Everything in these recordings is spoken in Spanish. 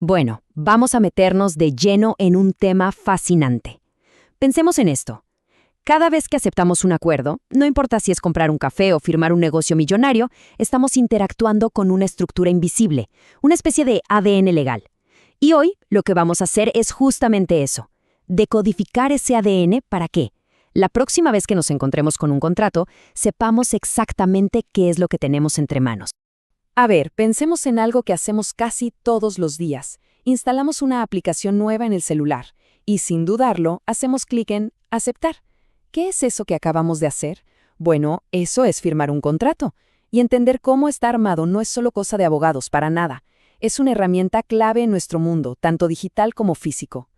Bueno, vamos a meternos de lleno en un tema fascinante. Pensemos en esto. Cada vez que aceptamos un acuerdo, no importa si es comprar un café o firmar un negocio millonario, estamos interactuando con una estructura invisible, una especie de ADN legal. Y hoy lo que vamos a hacer es justamente eso, decodificar ese ADN para que, la próxima vez que nos encontremos con un contrato, sepamos exactamente qué es lo que tenemos entre manos. A ver, pensemos en algo que hacemos casi todos los días. Instalamos una aplicación nueva en el celular y, sin dudarlo, hacemos clic en «Aceptar». ¿Qué es eso que acabamos de hacer? Bueno, eso es firmar un contrato. Y entender cómo está armado no es solo cosa de abogados, para nada. Es una herramienta clave en nuestro mundo, tanto digital como físico.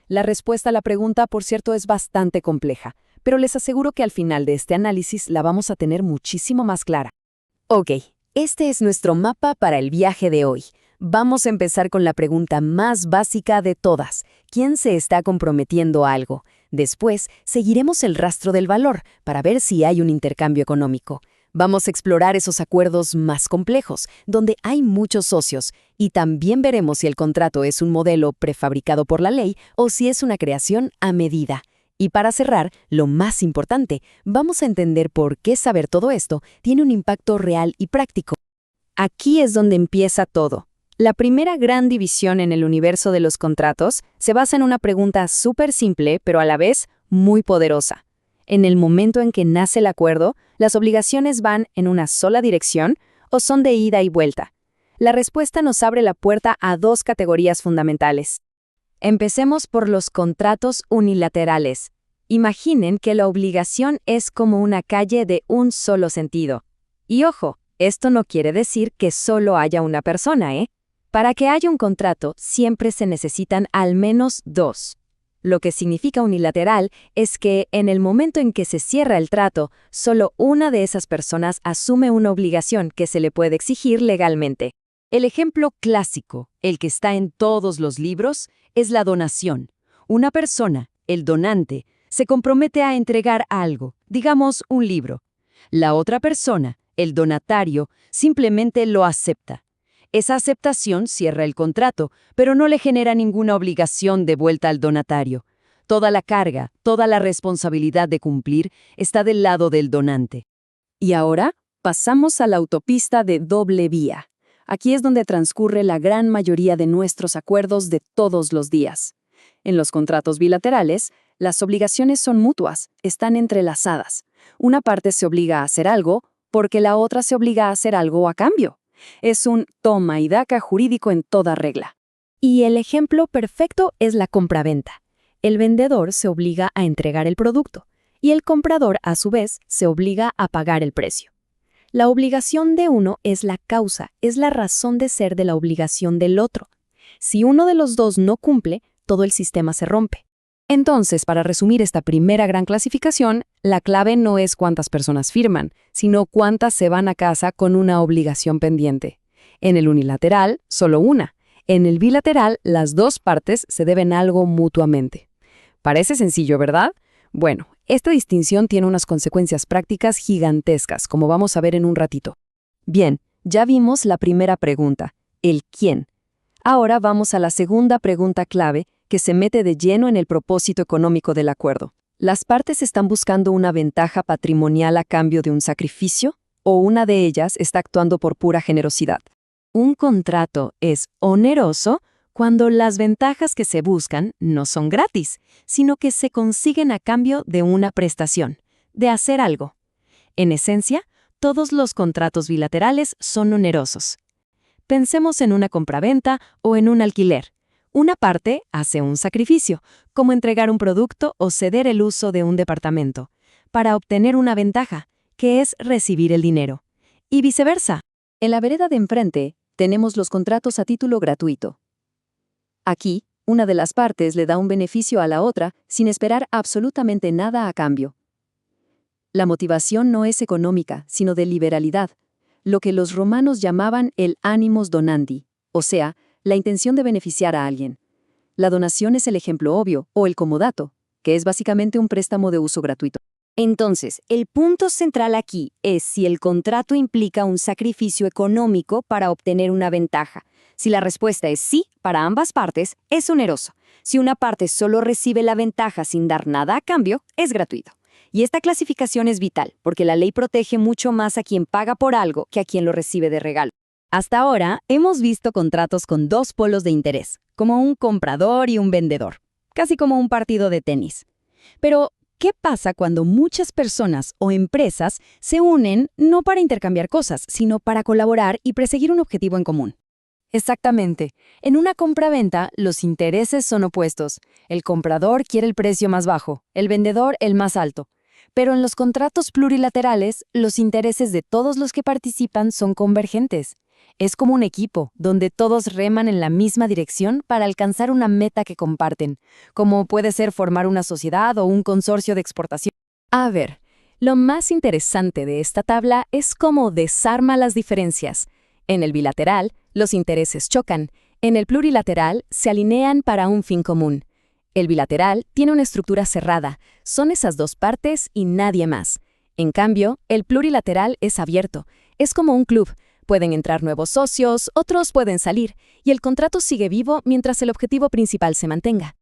La respuesta a la pregunta, por cierto, es bastante compleja, pero les aseguro que al final de este análisis la vamos a tener muchísimo más clara. Ok, este es nuestro mapa para el viaje de hoy. Vamos a empezar con la pregunta más básica de todas. ¿Quién se está comprometiendo a algo? Después, seguiremos el rastro del valor para ver si hay un intercambio económico. Vamos a explorar esos acuerdos más complejos, donde hay muchos socios, y también veremos si el contrato es un modelo prefabricado por la ley o si es una creación a medida. Y para cerrar, lo más importante, vamos a entender por qué saber todo esto tiene un impacto real y práctico. Aquí es donde empieza todo. La primera gran división en el universo de los contratos se basa en una pregunta súper simple, pero a la vez muy poderosa. En el momento en que nace el acuerdo, ¿las obligaciones van en una sola dirección o son de ida y vuelta? La respuesta nos abre la puerta a dos categorías fundamentales. Empecemos por los contratos unilaterales. Imaginen que la obligación es como una calle de un solo sentido. Y ojo, esto no quiere decir que solo haya una persona, ¿eh? Para que haya un contrato, siempre se necesitan al menos dos. Lo que significa unilateral es que, en el momento en que se cierra el trato, solo una de esas personas asume una obligación que se le puede exigir legalmente. El ejemplo clásico, el que está en todos los libros, es la donación. Una persona, el donante, se compromete a entregar algo, digamos un libro. La otra persona, el donatario, simplemente lo acepta. Esa aceptación cierra el contrato, pero no le genera ninguna obligación de vuelta al donatario. Toda la carga, toda la responsabilidad de cumplir está del lado del donante. Y ahora, pasamos a la autopista de doble vía. Aquí es donde transcurre la gran mayoría de nuestros acuerdos de todos los días. En los contratos bilaterales, las obligaciones son mutuas, están entrelazadas. Una parte se obliga a hacer algo porque la otra se obliga a hacer algo a cambio. Es un toma y daca jurídico en toda regla. Y el ejemplo perfecto es la compraventa. El vendedor se obliga a entregar el producto y el comprador, a su vez, se obliga a pagar el precio. La obligación de uno es la causa, es la razón de ser de la obligación del otro. Si uno de los dos no cumple, todo el sistema se rompe. Entonces, para resumir esta primera gran clasificación, la clave no es cuántas personas firman, sino cuántas se van a casa con una obligación pendiente. En el unilateral, solo una. En el bilateral, las dos partes se deben algo mutuamente. Parece sencillo, ¿verdad? Bueno, esta distinción tiene unas consecuencias prácticas gigantescas, como vamos a ver en un ratito. Bien, ya vimos la primera pregunta, el quién. Ahora vamos a la segunda pregunta clave, que se mete de lleno en el propósito económico del acuerdo. ¿Las partes están buscando una ventaja patrimonial a cambio de un sacrificio? ¿O una de ellas está actuando por pura generosidad? Un contrato es oneroso cuando las ventajas que se buscan no son gratis, sino que se consiguen a cambio de una prestación, de hacer algo. En esencia, todos los contratos bilaterales son onerosos. Pensemos en una compraventa o en un alquiler. Una parte hace un sacrificio, como entregar un producto o ceder el uso de un departamento, para obtener una ventaja, que es recibir el dinero. Y viceversa. En la vereda de enfrente, tenemos los contratos a título gratuito. Aquí, una de las partes le da un beneficio a la otra sin esperar absolutamente nada a cambio. La motivación no es económica, sino de liberalidad, lo que los romanos llamaban el animus donandi, o sea, la intención de beneficiar a alguien. La donación es el ejemplo obvio, o el comodato, que es básicamente un préstamo de uso gratuito. Entonces, el punto central aquí es si el contrato implica un sacrificio económico para obtener una ventaja. Si la respuesta es sí, para ambas partes, es oneroso. Si una parte solo recibe la ventaja sin dar nada a cambio, es gratuito. Y esta clasificación es vital, porque la ley protege mucho más a quien paga por algo que a quien lo recibe de regalo. Hasta ahora, hemos visto contratos con dos polos de interés, como un comprador y un vendedor, casi como un partido de tenis. Pero, ¿qué pasa cuando muchas personas o empresas se unen no para intercambiar cosas, sino para colaborar y perseguir un objetivo en común? Exactamente. En una compra-venta, los intereses son opuestos. El comprador quiere el precio más bajo, el vendedor el más alto. Pero en los contratos plurilaterales, los intereses de todos los que participan son convergentes. Es como un equipo, donde todos reman en la misma dirección para alcanzar una meta que comparten, como puede ser formar una sociedad o un consorcio de exportación. A ver, lo más interesante de esta tabla es cómo desarma las diferencias. En el bilateral, los intereses chocan. En el plurilateral, se alinean para un fin común. El bilateral tiene una estructura cerrada. Son esas dos partes y nadie más. En cambio, el plurilateral es abierto. Es como un club. Pueden entrar nuevos socios, otros pueden salir, y el contrato sigue vivo mientras el objetivo principal se mantenga.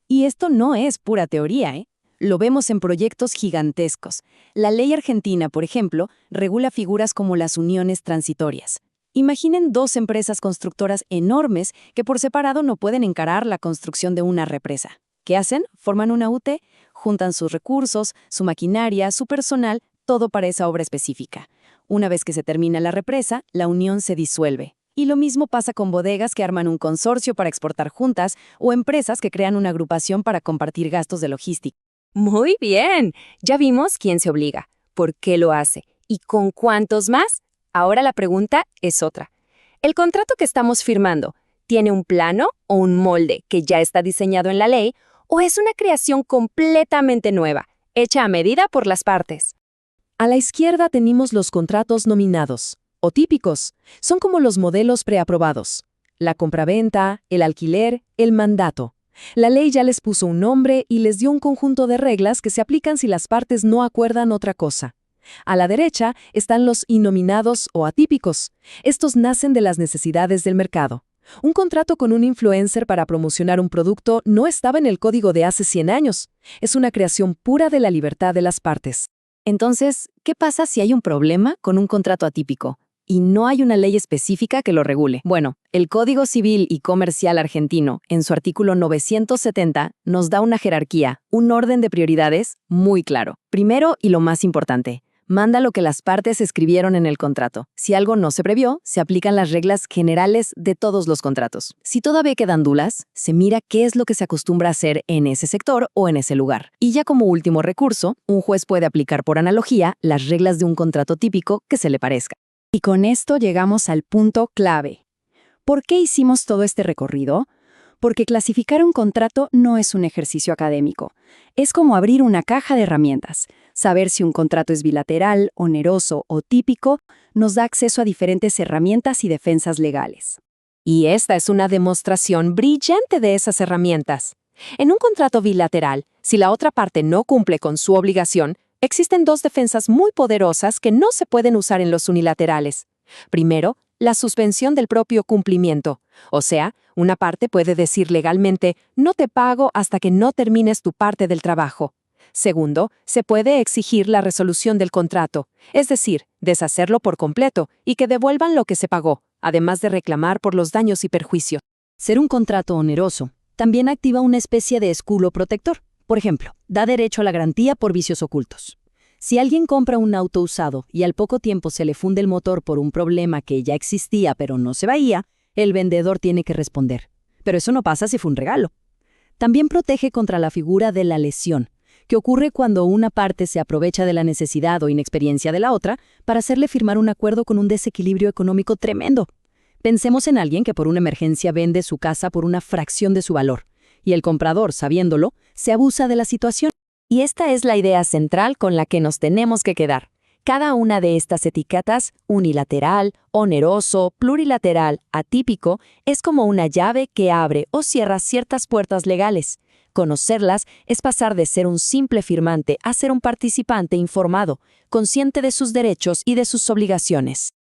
Y esto no es pura teoría, ¿eh? Lo vemos en proyectos gigantescos. La ley argentina, por ejemplo, regula figuras como las uniones transitorias. Imaginen dos empresas constructoras enormes que por separado no pueden encarar la construcción de una represa. ¿Qué hacen? Forman una UT, juntan sus recursos, su maquinaria, su personal, todo para esa obra específica. Una vez que se termina la represa, la unión se disuelve. Y lo mismo pasa con bodegas que arman un consorcio para exportar juntas o empresas que crean una agrupación para compartir gastos de logística. Muy bien, ya vimos quién se obliga, por qué lo hace y con cuántos más. Ahora la pregunta es otra. ¿El contrato que estamos firmando tiene un plano o un molde que ya está diseñado en la ley o es una creación completamente nueva, hecha a medida por las partes? A la izquierda tenemos los contratos nominados, o típicos. Son como los modelos preaprobados. La compraventa, el alquiler, el mandato. La ley ya les puso un nombre y les dio un conjunto de reglas que se aplican si las partes no acuerdan otra cosa. A la derecha están los innominados o atípicos. Estos nacen de las necesidades del mercado. Un contrato con un influencer para promocionar un producto no estaba en el código de hace 100 años. Es una creación pura de la libertad de las partes. Entonces, ¿qué pasa si hay un problema con un contrato atípico y no hay una ley específica que lo regule? Bueno, el Código Civil y Comercial argentino, en su artículo 970, nos da una jerarquía, un orden de prioridades muy claro. Primero, y lo más importante, manda lo que las partes escribieron en el contrato. Si algo no se previó, se aplican las reglas generales de todos los contratos. Si todavía quedan dudas, se mira qué es lo que se acostumbra a hacer en ese sector o en ese lugar. Y ya como último recurso, un juez puede aplicar por analogía las reglas de un contrato típico que se le parezca. Y con esto llegamos al punto clave. ¿Por qué hicimos todo este recorrido? Porque clasificar un contrato no es un ejercicio académico. Es como abrir una caja de herramientas. Saber si un contrato es bilateral, oneroso o típico nos da acceso a diferentes herramientas y defensas legales. Y esta es una demostración brillante de esas herramientas. En un contrato bilateral, si la otra parte no cumple con su obligación, existen dos defensas muy poderosas que no se pueden usar en los unilaterales. Primero, la suspensión del propio cumplimiento. O sea, una parte puede decir legalmente, no te pago hasta que no termines tu parte del trabajo. Segundo, se puede exigir la resolución del contrato, es decir, deshacerlo por completo y que devuelvan lo que se pagó, además de reclamar por los daños y perjuicios. Ser un contrato oneroso también activa una especie de escudo protector. Por ejemplo, da derecho a la garantía por vicios ocultos. Si alguien compra un auto usado y al poco tiempo se le funde el motor por un problema que ya existía pero no se veía, el vendedor tiene que responder. Pero eso no pasa si fue un regalo. También protege contra la figura de la lesión, que ocurre cuando una parte se aprovecha de la necesidad o inexperiencia de la otra para hacerle firmar un acuerdo con un desequilibrio económico tremendo. Pensemos en alguien que por una emergencia vende su casa por una fracción de su valor, y el comprador, sabiéndolo, se abusa de la situación. Y esta es la idea central con la que nos tenemos que quedar. Cada una de estas etiquetas, unilateral, oneroso, plurilateral, atípico, es como una llave que abre o cierra ciertas puertas legales. Conocerlas es pasar de ser un simple firmante a ser un participante informado, consciente de sus derechos y de sus obligaciones.